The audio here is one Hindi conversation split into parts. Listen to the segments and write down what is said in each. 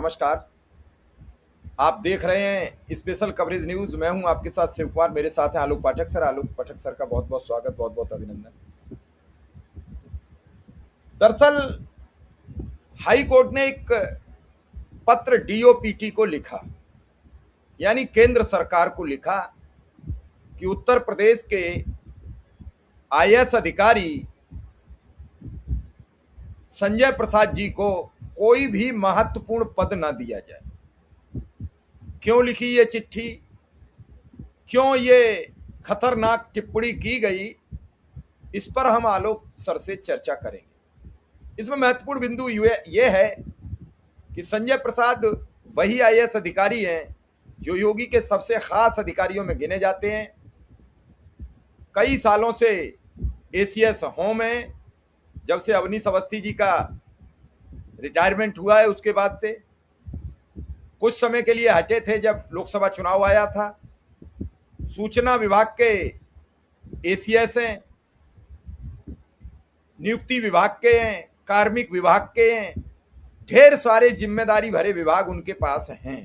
नमस्कार। आप देख रहे हैं स्पेशल कवरेज न्यूज़। मैं हूं आपके साथ शिव कुमार। मेरे साथ हैं आलोक पाठक सर। आलोक पाठक सर का बहुत बहुत स्वागत, बहुत बहुत अभिनंदन। दरअसल हाई कोर्ट ने एक पत्र डीओपीटी को लिखा, यानी केंद्र सरकार को लिखा कि उत्तर प्रदेश के आईएएस अधिकारी संजय प्रसाद जी को कोई भी महत्वपूर्ण पद न दिया जाए। क्यों लिखी ये चिट्ठी, क्यों ये खतरनाक टिप्पणी की गई, इस पर हम आलोक सर से चर्चा करेंगे। इसमें महत्वपूर्ण बिंदु ये है कि संजय प्रसाद वही आईएएस अधिकारी हैं जो योगी के सबसे खास अधिकारियों में गिने जाते हैं। कई सालों से एसीएस होम है, जब से अवनीश अवस्थी जी का रिटायरमेंट हुआ है उसके बाद से। कुछ समय के लिए हटे थे जब लोकसभा चुनाव आया था। सूचना विभाग के एसीएस हैं, नियुक्ति विभाग के हैं, कार्मिक विभाग के हैं, ढेर सारे जिम्मेदारी भरे विभाग उनके पास हैं।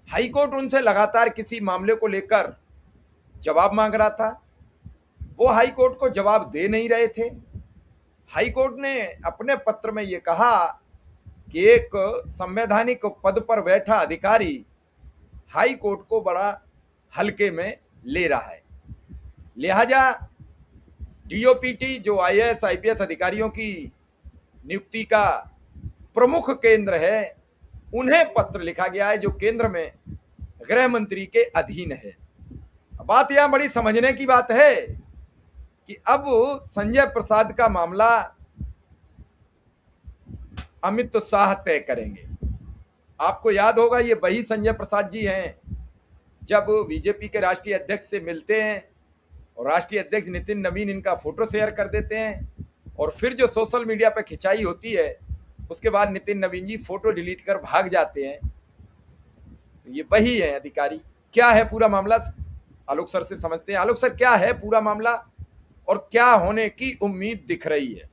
हाईकोर्ट उनसे लगातार किसी मामले को लेकर जवाब मांग रहा था। वो हाईकोर्ट को जवाब दे नहीं रहे थे। हाईकोर्ट ने अपने पत्र में ये कहा कि एक संवैधानिक पद पर बैठा अधिकारी हाईकोर्ट को बड़ा हल्के में ले रहा है। लिहाजा डीओपीटी जो आईएएस आईपीएस अधिकारियों की नियुक्ति का प्रमुख केंद्र है, उन्हें पत्र लिखा गया है जो केंद्र में गृह मंत्री के अधीन है। बात यहां बड़ी समझने की बात है कि अब संजय प्रसाद का मामला अमित शाह तय करेंगे। आपको याद होगा ये वही संजय प्रसाद जी हैं जब बीजेपी के राष्ट्रीय अध्यक्ष से मिलते हैं और राष्ट्रीय अध्यक्ष नितिन नवीन इनका फोटो शेयर कर देते हैं, और फिर जो सोशल मीडिया पर खिंचाई होती है उसके बाद नितिन नवीन जी फोटो डिलीट कर भाग जाते हैं। तो ये वही है अधिकारी। क्या है पूरा मामला, आलोक सर से समझते हैं। आलोक सर, क्या है पूरा मामला और क्या होने की उम्मीद दिख रही है?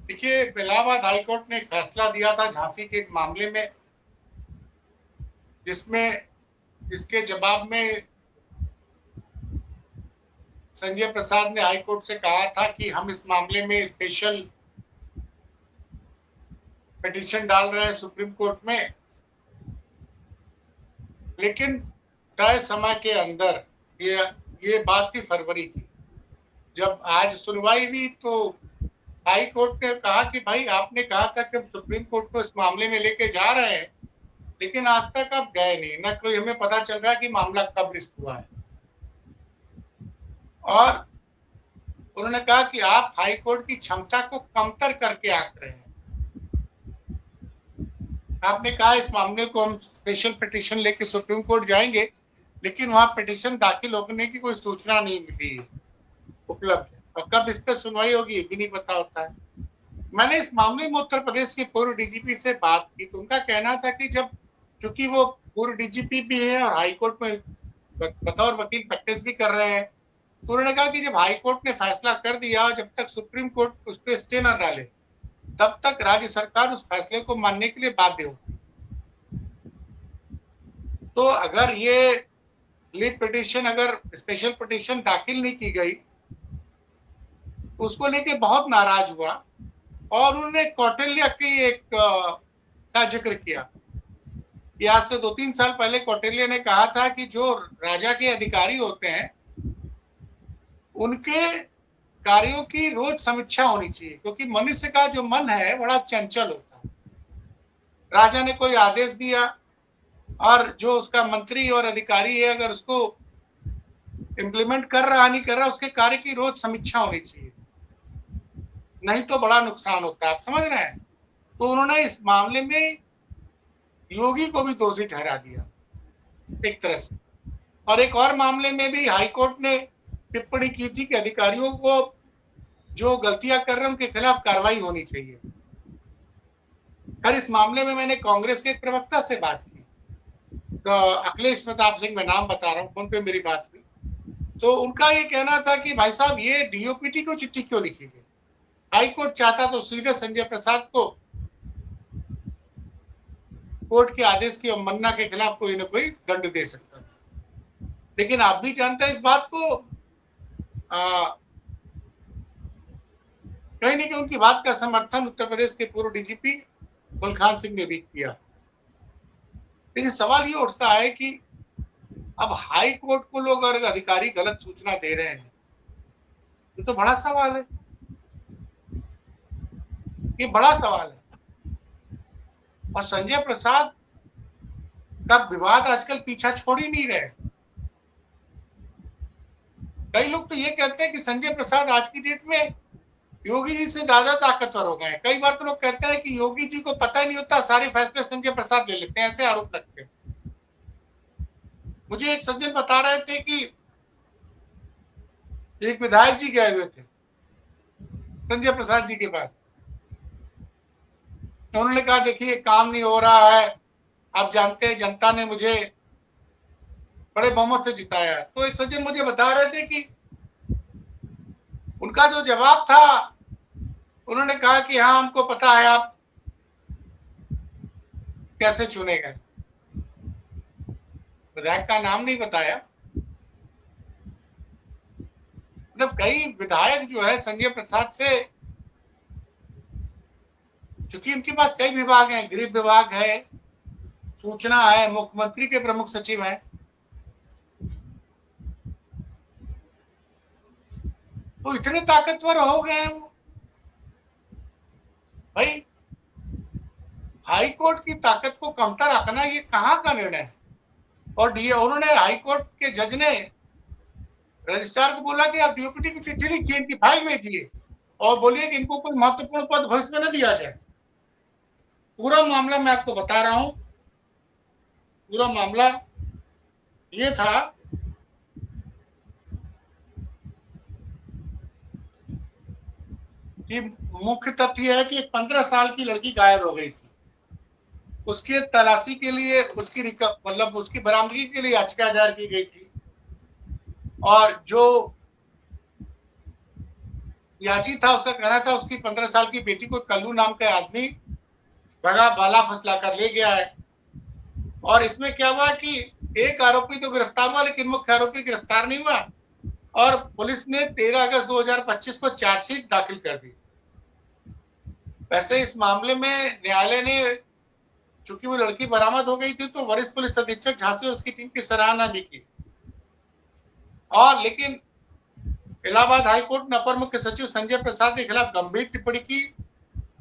देखिए, इलाहाबाद हाईकोर्ट ने एक फैसला दिया था झांसी के मामले में, जिसमें इसके जवाब में संजय प्रसाद ने हाईकोर्ट से कहा था कि हम इस मामले में स्पेशल पिटीशन डाल रहे हैं सुप्रीम कोर्ट में, लेकिन तय समय के अंदर ये बात थी फरवरी की। जब आज सुनवाई हुई तो हाई कोर्ट ने कहा कि भाई आपने कहा था कि हम सुप्रीम कोर्ट को इस मामले में लेके जा रहे हैं, लेकिन आज तक आप गए नहीं, ना कोई हमें पता चल रहा है कि मामला कब रिश्त हुआ है। और उन्होंने कहा कि आप हाई कोर्ट की क्षमता को कमतर करके आंक रहे हैं। आपने कहा इस मामले को हम स्पेशल पिटीशन लेके सुप्रीम कोर्ट जाएंगे, लेकिन वहां पिटीशन दाखिल होने की कोई सूचना नहीं मिली उपलब्ध है, और कब इस पर सुनवाई होगी ये भी नहीं पता होता है। मैंने इस मामले में उत्तर प्रदेश के पूर्व डीजीपी से बात की तो उनका कहना था कि जब चूंकि वो पूर्व डीजीपी भी है और हाईकोर्ट में बतौर वकील प्रैक्टिस भी कर रहे हैं, तो उन्होंने कहा कि जब हाईकोर्ट ने फैसला कर दिया और जब तक सुप्रीम कोर्ट उस पर स्टे न डाले तब तक राज्य सरकार उस फैसले को मानने के लिए बाध्य होगी। तो अगर ये लीव पिटीशन, अगर स्पेशल पिटीशन दाखिल नहीं की गई तो उसको लेके बहुत नाराज हुआ, और उन्होंने कौटिल्य की एक का जिक्र किया कि आज से 2-3 साल पहले कौटिल्य ने कहा था कि जो राजा के अधिकारी होते हैं उनके कार्यों की रोज समीक्षा होनी चाहिए, क्योंकि मनुष्य का जो मन है बड़ा चंचल होता है। राजा ने कोई आदेश दिया और जो उसका मंत्री और अधिकारी है अगर उसको इम्प्लीमेंट कर रहा नहीं कर रहा, उसके कार्य की रोज समीक्षा होनी चाहिए, नहीं तो बड़ा नुकसान होता है। आप समझ रहे हैं? तो उन्होंने इस मामले में योगी को भी दोषी ठहरा दिया एक तरह से, और एक और मामले में भी हाईकोर्ट ने टिप्पणी की थी कि अधिकारियों को जो गलतियां कर रहे हैं उनके खिलाफ कार्रवाई होनी चाहिए। फिर इस मामले में मैंने कांग्रेस के एक प्रवक्ता से बात की, तो अखिलेश प्रताप सिंह, मैं नाम बता रहा हूँ, फोन पे मेरी बात हुई, तो उनका ये कहना था कि भाई साहब ये डीओपीटी को चिट्ठी क्यों लिखी गई? हाईकोर्ट चाहता तो सीधे संजय प्रसाद को कोर्ट के आदेश की अवमानना के खिलाफ कोई ना कोई दंड दे सकता है। लेकिन आप भी जानते हैं इस बात को, कहीं ना कहीं उनकी बात का समर्थन उत्तर प्रदेश के पूर्व डीजीपी गुलखान सिंह ने भी किया। लेकिन सवाल ये उठता है कि अब हाई कोर्ट को लोग अगर अधिकारी गलत सूचना दे रहे हैं, ये तो बड़ा सवाल है, ये बड़ा सवाल है। और संजय प्रसाद का विवाद आजकल पीछा छोड़ ही नहीं रहे। कई लोग तो ये कहते हैं कि संजय प्रसाद आज की डेट में योगी जी से ज्यादा ताकतवर हो गए हैं। कई बार तो लोग कहते हैं कि योगी जी को पता ही नहीं होता, सारे फैसले संजय प्रसाद ले लेते हैं, ऐसे आरोप लगते हैं। मुझे एक सज्जन बता रहे थे कि एक विधायक जी गए हुए थे संजय प्रसाद जी के पास, तो उन्होंने कहा देखिए काम नहीं हो रहा है, आप जानते हैं जनता ने मुझे बड़े बहुमत से जिताया। तो एक सज्जन मुझे बता रहे थे कि उनका जो जवाब था, उन्होंने कहा कि हाँ हमको पता है आप कैसे चुने गए। विधायक का नाम नहीं बताया। मतलब कई विधायक जो है संजय प्रसाद से, चूंकि उनके पास कई विभाग हैं, गृह विभाग है, सूचना है, मुख्यमंत्री के प्रमुख सचिव हैं, तो इतने ताकतवर हो गए हैं वो। भाई हाई कोर्ट की ताकत को कमतर रखना ये कहाँ का निर्णय है? और उन्होंने हाई कोर्ट के जज ने रजिस्ट्रार को बोला कि आप डीओपीटी की चिट्ठी लिखिए, इनकी फाइल भेजिए और बोलिए कि इनको कोई महत्वपूर्ण पद भविष्य में न दिया जाए। पूरा मामला मैं आपको बता रहा हूं। पूरा मामला ये था कि मुख्य तथ्य है कि 15 साल की लड़की गायब हो गई थी। उसके तलाशी के लिए, उसकी मतलब उसकी बरामदगी के लिए याचिका दायर की गई थी, और जो याची था उसका कहना था उसकी 15 साल की बेटी को कल्लू नाम का आदमी भगा बाला फसला कर ले गया है। और इसमें क्या हुआ कि एक आरोपी तो गिरफ्तार हुआ, लेकिन मुख्य आरोपी गिरफ्तार नहीं हुआ, और पुलिस ने 13 अगस्त 2025 को चार्जशीट दाखिल कर दी। वैसे इस मामले में न्यायालय ने, चूंकि वो लड़की बरामद हो गई थी, तो वरिष्ठ पुलिस अधीक्षक झांसी और उसकी टीम की सराहना भी की। और लेकिन इलाहाबाद हाईकोर्ट ने अपर मुख्य सचिव संजय प्रसाद के खिलाफ गंभीर टिप्पणी की।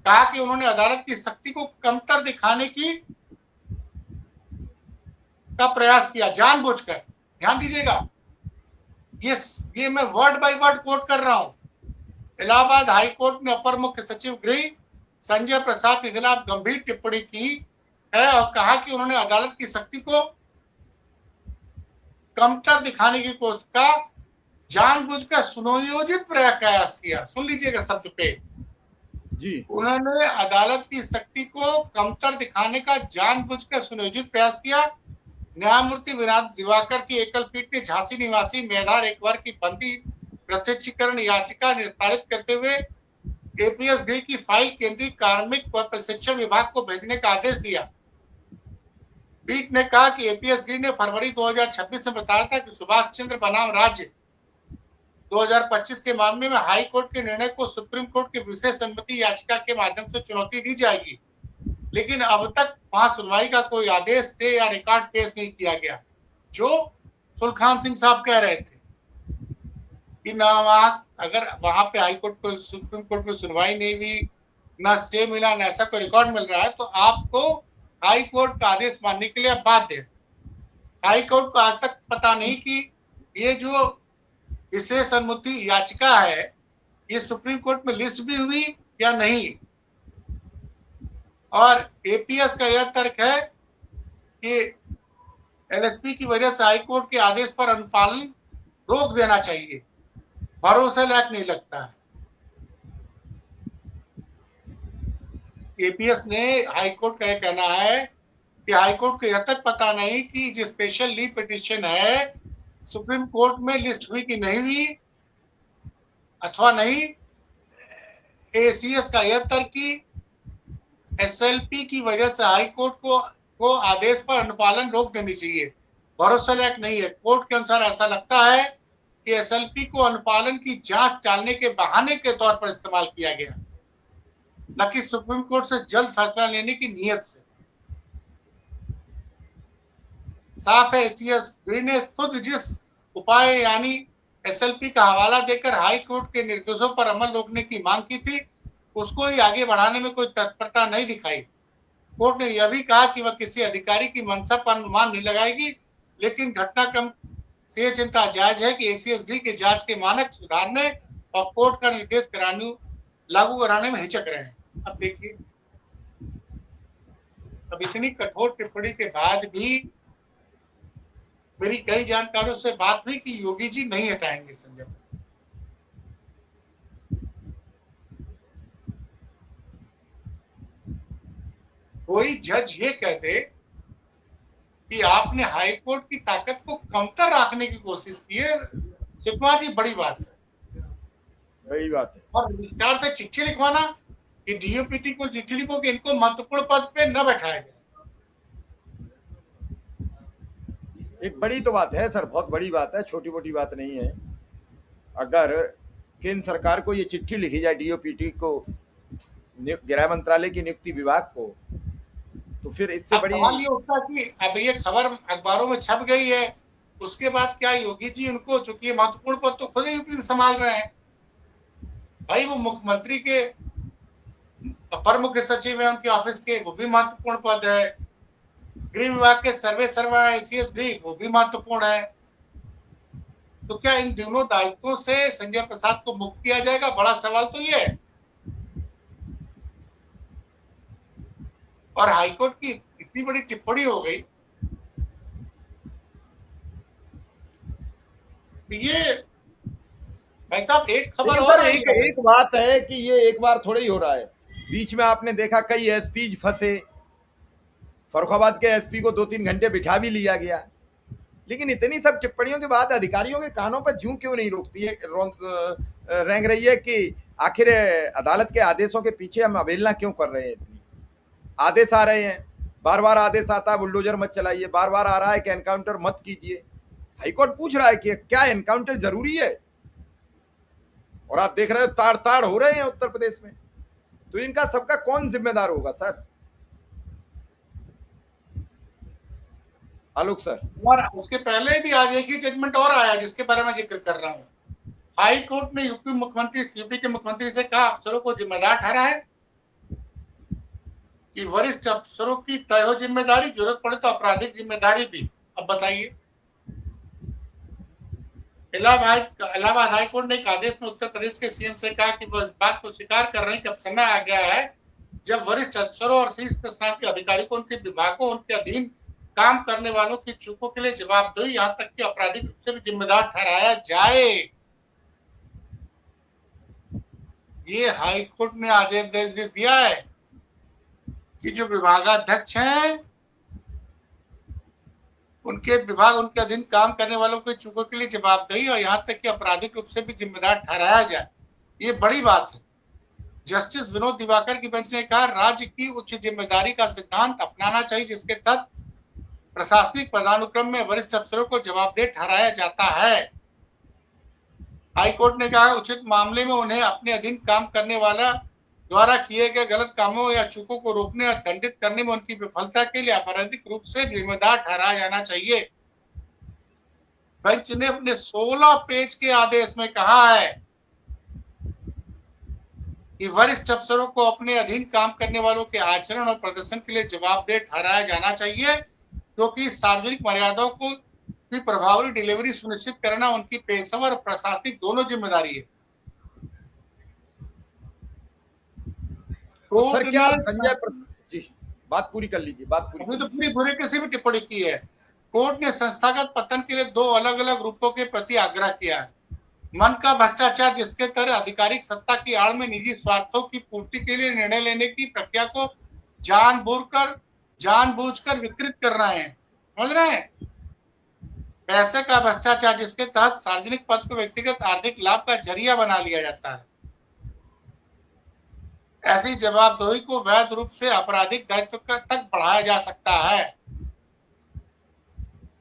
कहा कि उन्होंने अदालत की शक्ति को कमतर दिखाने का प्रयास किया जानबूझकर। ध्यान दीजिएगा, ये मैं वर्ड बाय वर्ड कोट कर रहा हूं। इलाहाबाद हाईकोर्ट ने अपर मुख्य सचिव गृह संजय प्रसाद के खिलाफ गंभीर टिप्पणी की है और कहा कि उन्होंने अदालत की शक्ति को कमतर दिखाने की कोशिश का जानबूझकर सुनियोजित प्रयास किया। सुन लीजिएगा शब्द पे जी। उन्होंने अदालत की शक्ति को कमतर दिखाने का जानबूझकर सुनियोजित प्रयास किया। न्यायमूर्ति विनोद दिवाकर की एकल पीठ ने झांसी निवासी मेधार एकवर की बंदी प्रत्यक्षीकरण याचिका निस्तारित करते हुए एपीएस गृह की फाइल केंद्रीय कार्मिक व प्रशिक्षण विभाग को भेजने का आदेश दिया। पीठ ने कहा कि एपीएस गृह ने फरवरी 2026 में बताया था कि सुभाष चंद्र बनाम राज्य 2025 के मामले में हाई कोर्ट के निर्णय को सुप्रीम कोर्ट की विशेष अनुमति याचिका के माध्यम से चुनौती दी जाएगी, लेकिन अब तक वहां सुनवाई का कोई आदेश, स्टे या रिकॉर्ड पेश नहीं किया गया। जो गुलखान सिंह साहब कह रहे थे कि ना वहां, अगर वहां पे हाई कोर्ट को, सुप्रीम कोर्ट में सुनवाई नहीं हुई, ना स्टे मिला, ना ऐसा कोई रिकॉर्ड मिल रहा है, तो आपको हाई कोर्ट का आदेश मानने के लिए बाध्य है। हाई कोर्ट को आज तक पता नहीं कि ये जो विशेष अनुमति याचिका है ये सुप्रीम कोर्ट में लिस्ट भी हुई या नहीं। और एपीएस का यह तर्क है कि एलएसपी की वजह से हाईकोर्ट के आदेश पर अनुपालन रोक देना चाहिए, भरोसे लायक नहीं लगता है। एपीएस ने हाईकोर्ट का यह कहना है कि हाईकोर्ट को यह तक पता नहीं कि जो स्पेशल लीव पिटीशन है सुप्रीम कोर्ट में लिस्ट हुई कि नहीं हुई अथवा नहीं। एसीएस का यह तर्क कि एसएलपी की वजह से हाई कोर्ट को को आदेश पर अनुपालन रोक देनी चाहिए। भरोसा लायक नहीं है। कोर्ट के अनुसार ऐसा लगता है कि एसएलपी को अनुपालन की जांच टालने के बहाने के तौर पर इस्तेमाल किया गया, न कि सुप्रीम कोर्ट से जल्द फैसला लेने की नीयत से। साफ है एसीएसडी ने खुद जिस उपाय यानी एसएलपी का हवाला देकर हाई कोर्ट के निर्देशों पर अमल रोकने की मांग की थी, उसको ही आगे बढ़ाने में कोई तत्परता नहीं दिखाई। कोर्ट ने यह भी कहा कि वह किसी अधिकारी की मंशा पर अनुमान नहीं लगाएगी, लेकिन घटनाक्रम से यह चिंता जायज है कि एसीएसडी के जांच के मानक सुधारने और कोर्ट का निर्देश लागू कराने में हिचक रहे हैं। अब देखिए, अब इतनी कठोर टिप्पणी के बाद भी मेरी कई जानकारों से बात हुई कि योगी जी नहीं हटाएंगे संजय। कोई जज ये कह दे कि आपने हाई कोर्ट की ताकत को कमतर रखने की कोशिश की है, शिवकुमार जी, बड़ी बात है, बड़ी बात है। और विस्तार से चिट्ठी लिखवाना कि डीओपीटी को चिट्ठी लिखो कि इनको महत्वपूर्ण पद पे न बैठाया जाए। एक बड़ी तो बात है सर, बहुत बड़ी बात है, छोटी मोटी बात नहीं है। अगर केंद्र सरकार को ये चिट्ठी लिखी जाए डीओपीटी को, गृह मंत्रालय की नियुक्ति विभाग को, तो फिर इससे बड़ी सवाल ये उठता कि अब ये खबर अखबारों में छप गई है, उसके बाद क्या योगी जी उनको, चूंकि महत्वपूर्ण पद तो खुद यूपी में संभाल रहे हैं भाई, वो मुख्यमंत्री के अपर मुख्य सचिव है उनके ऑफिस के, वो भी महत्वपूर्ण पद है। गृह विभाग के सर्वे सर्वा एसीएसडी, वो भी महत्वपूर्ण है। तो क्या इन दोनों दायित्वों से संजय प्रसाद को मुक्त किया जाएगा? बड़ा सवाल तो ये है। और हाईकोर्ट की इतनी बड़ी टिप्पणी हो गई, तो ये भाई साहब एक खबर और एक बात है कि ये एक बार थोड़ा ही हो रहा है। बीच में आपने देखा कई एसपी फंसे, फर्रुखाबाद के एसपी को 2-3 घंटे बिठा भी लिया गया, लेकिन इतनी सब टिप्पणियों के बाद अधिकारियों के कानों पर जूं क्यों नहीं रोकती है, रेंग रही है कि आखिर अदालत के आदेशों के पीछे हम अवहेलना क्यों कर रहे हैं। इतनी आदेश आ रहे हैं, बार बार आदेश आता है बुलडोजर मत चलाइए, बार बार आ रहा है कि एनकाउंटर मत कीजिए। हाईकोर्ट पूछ रहा है कि क्या एनकाउंटर जरूरी है, और आप देख रहे हो ताड़ ताड़ हो रहे हैं उत्तर प्रदेश में। तो इनका सबका कौन जिम्मेदार होगा सर? आलोक सर। और उसके पहले भी आज एक ही जजमेंट और आया जिसके बारे में जिक्र कर रहा हूं। हाई कोर्ट ने यूपी के मुख्यमंत्री से कहा अफसरों को जिम्मेदार ठहराए कि वरिष्ठ अफसरों की तय हो जिम्मेदारी, जरूरत पड़े तो आपराधिक जिम्मेदारी भी। अब बताइए, इलाहाबाद हाई कोर्ट ने एक आदेश में उत्तर प्रदेश के सीएम से कहा कि वह इस बात को स्वीकार कर रहे हैं कि अब समय आ गया है जब वरिष्ठ अफसरों और शीर्ष स्तर के अधिकारी को उनके विभागों, उनके अधीन काम करने वालों की चूकों के लिए जवाबदेही, यहाँ तक कि आपराधिक रूप से भी जिम्मेदार ठहराया जाए। ये हाई कोर्ट ने आदेश दिया है कि जो विभागाध्यक्ष हैं उनके विभाग, उनके अधीन काम करने वालों की चूकों के लिए जवाबदेही और यहाँ तक कि आपराधिक रूप से भी जिम्मेदार ठहराया जाए। ये बड़ी बात है। जस्टिस विनोद दिवाकर की बेंच ने कहा राज्य की उच्च जिम्मेदारी का सिद्धांत अपनाना चाहिए जिसके तहत प्रशासनिक पदानुक्रम में वरिष्ठ अफसरों को जवाबदेह ठहराया जाता है। हाईकोर्ट ने कहा उचित मामले में उन्हें अपने अधीन काम करने वाला द्वारा किए गए गलत कामों या चूकों को रोकने और दंडित करने में उनकी विफलता के लिए आपराधिक रूप से जिम्मेदार ठहराया जाना चाहिए। बेंच ने अपने 16 पेज के आदेश में कहा है कि वरिष्ठ अफसरों को अपने अधीन काम करने वालों के आचरण और प्रदर्शन के लिए जवाबदेह ठहराया जाना चाहिए, क्योंकि सार्वजनिक मर्यादाओं को की प्रभावी डिलीवरी सुनिश्चित करना उनकी पेशेवर और प्रशासनिक दोनों जिम्मेदारी है। तो सर क्या संजय जी, बात पूरी कर लीजिए, बात पूरी। तो पूरी किसी भी टिप्पणी की है। कोर्ट ने संस्थागत पतन के लिए 2 अलग अलग रूपों के प्रति आग्रह किया है। मन का भ्रष्टाचार, जिसके तहत आधिकारिक सत्ता की आड़ में निजी स्वार्थों की पूर्ति के लिए निर्णय लेने की प्रक्रिया को जानबूझकर विकृत कर रहे हैं, समझ रहे हैं। पैसे का भ्रष्टाचार, जिसके तहत सार्वजनिक पद को व्यक्तिगत आर्थिक लाभ का जरिया बना लिया जाता है। ऐसी जवाबदेही को वैध रूप से आपराधिक दायित्व तक बढ़ाया जा सकता है।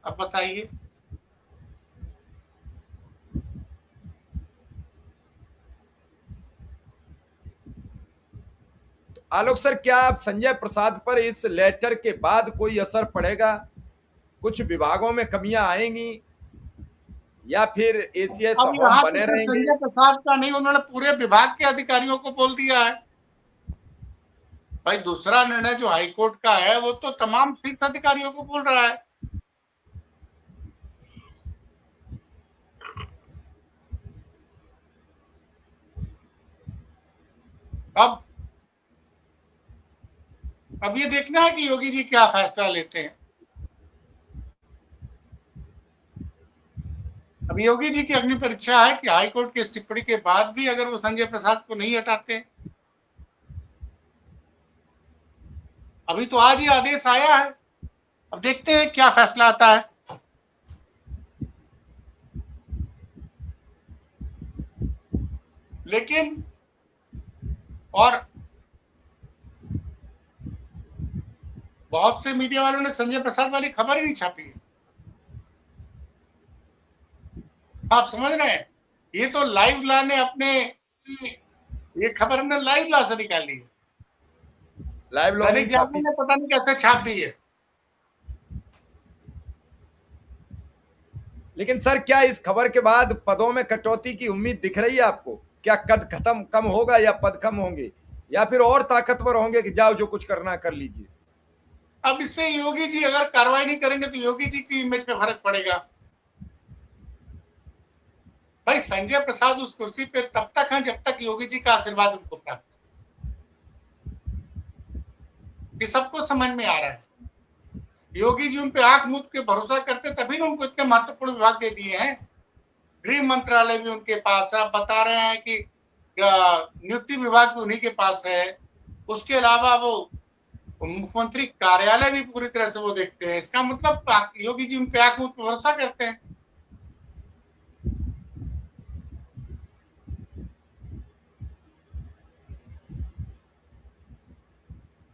अब बताइए। आलोक सर, क्या आप संजय प्रसाद पर इस लेटर के बाद कोई असर पड़ेगा? कुछ विभागों में कमियां आएंगी या फिर एसीएस अब होम यहाँ पे बने सिर्फ रहेंगे? संजय प्रसाद का नहीं, उन्होंने पूरे विभाग के अधिकारियों को बोल दिया है। भाई दूसरा निर्णय जो हाईकोर्ट का है वो तो तमाम शीर्ष अधिकारियों को बोल रहा है। अब ये देखना है कि योगी जी क्या फैसला लेते हैं। अब योगी जी की अग्नि परीक्षा है कि हाईकोर्ट की इस टिप्पणी के बाद भी अगर वो संजय प्रसाद को नहीं हटाते। अभी तो आज ही आदेश आया है, अब देखते हैं क्या फैसला आता है। लेकिन और बहुत से मीडिया वालों ने संजय प्रसाद वाली खबर ही नहीं छापी है। आप समझ रहे हैं, ये तो लाइव ला ने अपने, ये खबर हमने लाइव ला से निकाली है। लाइव लॉ दैनिक नहीं छापी। जागरण ने पता नहीं कैसे छाप दी है। लेकिन सर, क्या इस खबर के बाद पदों में कटौती की उम्मीद दिख रही है आपको? क्या कद खत्म कम होगा या पद कम होंगे, या फिर और ताकतवर होंगे कि जाओ जो कुछ करना कर लीजिए? अब इससे योगी जी अगर कार्रवाई नहीं करेंगे तो योगी जी की इमेज पे फर्क पड़ेगा। भाई संजय प्रसाद उस कुर्सी पे तब तक हैं जब तक योगी जी का आशीर्वाद उनको प्राप्त है। ये सबको समझ में आ रहा है। योगी जी उन पे आंख मूंद के भरोसा करते तभी ना उनको इतने महत्वपूर्ण विभाग दे दिए हैं। गृह मंत्रालय भी उनके पास है, आप बता रहे हैं कि नियुक्ति विभाग भी उन्हीं के पास है। उसके अलावा वो मुख्यमंत्री कार्यालय भी पूरी तरह से वो देखते हैं। इसका मतलब योगी जी उन पे आंख मूंद के भरोसा करते हैं।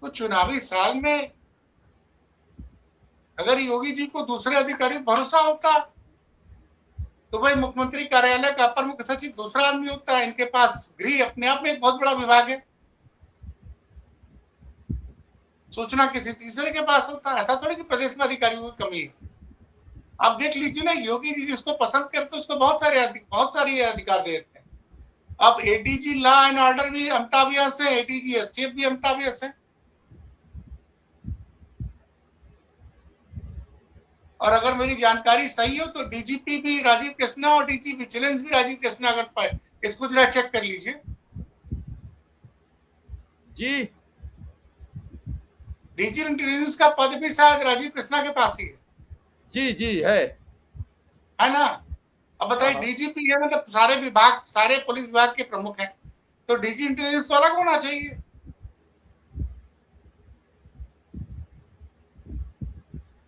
तो चुनावी साल में अगर योगी जी को दूसरे अधिकारी भरोसा होता तो भाई मुख्यमंत्री कार्यालय का अपर मुख्य सचिव दूसरा आदमी होता है। इनके पास गृह अपने आप में एक बहुत बड़ा विभाग है, सूचना किसी तीसरे के पास होता है। ऐसा थोड़ी कि प्रदेश में अधिकारियों की कमी है। आप देख लीजिए ना, योगी जी जिसको पसंद करते उसको बहुत सारे अधिकार दे देते हैं। अब एडीजी लॉ एंड ऑर्डर भी अमिताभ यस है, एडीजी एसटीएफ भी अमिताभ यस है। और अगर मेरी जानकारी सही हो तो डीजीपी भी राजीव कृष्णा और डीजी विजिलेंस भी राजीव कृष्णा अगर पाए, इसको जरा चेक कर लीजिए। जी, डीजी इंटेलिजेंस का पद भी शायद राजीव कृष्णा के पास ही है। जी, जी है ना। अब बताइए, डीजीपी है मतलब सारे विभाग, सारे पुलिस विभाग के प्रमुख हैं, तो डीजी इंटेलिजेंस तो अलग होना चाहिए।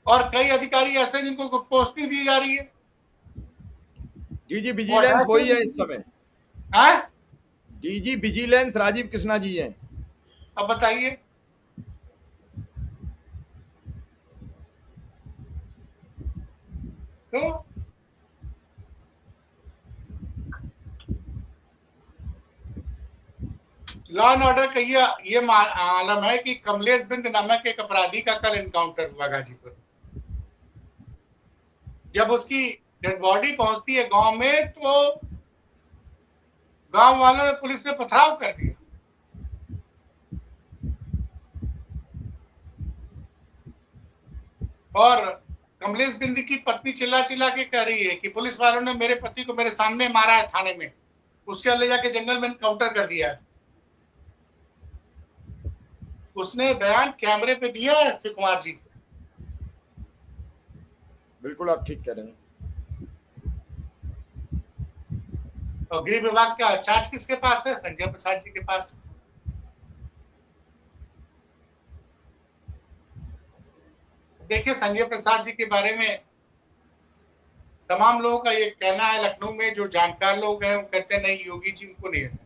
और कई अधिकारी ऐसे जिनको पोस्ट नहीं दी जा रही है। डीजी विजिलेंस वही है इस समय। है? डीजी विजिलेंस राजीव कृष्णा जी हैं। अब बताइए, तो लॉ एंड ऑर्डर का ये आलम है कि कमलेश बिंद नामक एक अपराधी का कल एनकाउंटर हुआ गाजीपुर। जब उसकी डेड बॉडी पहुंचती है गांव में तो गांव वालों ने पुलिस पे पथराव कर दिया। और कमलेश बिंद की पत्नी चिल्ला चिल्ला के कह रही है कि पुलिस वालों ने मेरे पति को मेरे सामने मारा है थाने में, उसके ले जाके जंगल में एनकाउंटर कर दिया है। उसने बयान कैमरे पे दिया है अक्षय कुमार जी। बिल्कुल आप ठीक कह रहे हैं। और गृह विभाग का चार्ज किसके पास है? संजय प्रसाद जी के पास। देखिए, संजय प्रसाद जी के बारे में तमाम लोगों का ये कहना है, लखनऊ में जो जानकार लोग हैं वो कहते हैं नहीं, योगी जी उनको नहीं हटाए।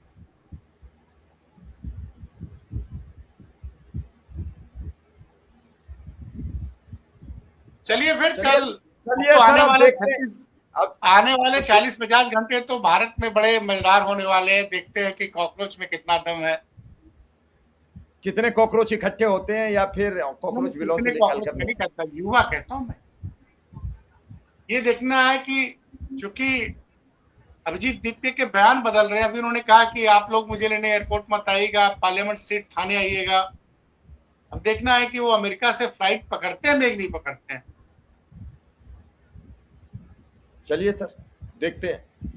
चलिए फिर चलिए कल चलिए तो सर, आने अब वाले देखते हैं। अब आने वाले 40-50 घंटे तो भारत में बड़े मजेदार होने वाले हैं। देखते हैं कि कॉकरोच में कितना दम है। कितने कॉकरोच इकट्ठे होते हैं या फिर कॉकरोच बिलों से कितने निकाल कॉकरोच कर में नहीं नहीं। कहता, युवा कहता हूं मैं। ये देखना है कि चूंकि अभिजीत दीप्ति के बयान बदल रहे हैं। अभी उन्होंने कहा कि आप लोग मुझे लेने एयरपोर्ट मत आइएगा, पार्लियामेंट स्ट्रीट थाने आइएगा। अब देखना है कि वो अमेरिका से फ्लाइट पकड़ते हैं या नहीं पकड़ते हैं। चलिए सर, देखते हैं।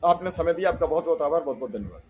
आपने समय दिया, आपका बहुत बहुत आभार, बहुत बहुत धन्यवाद।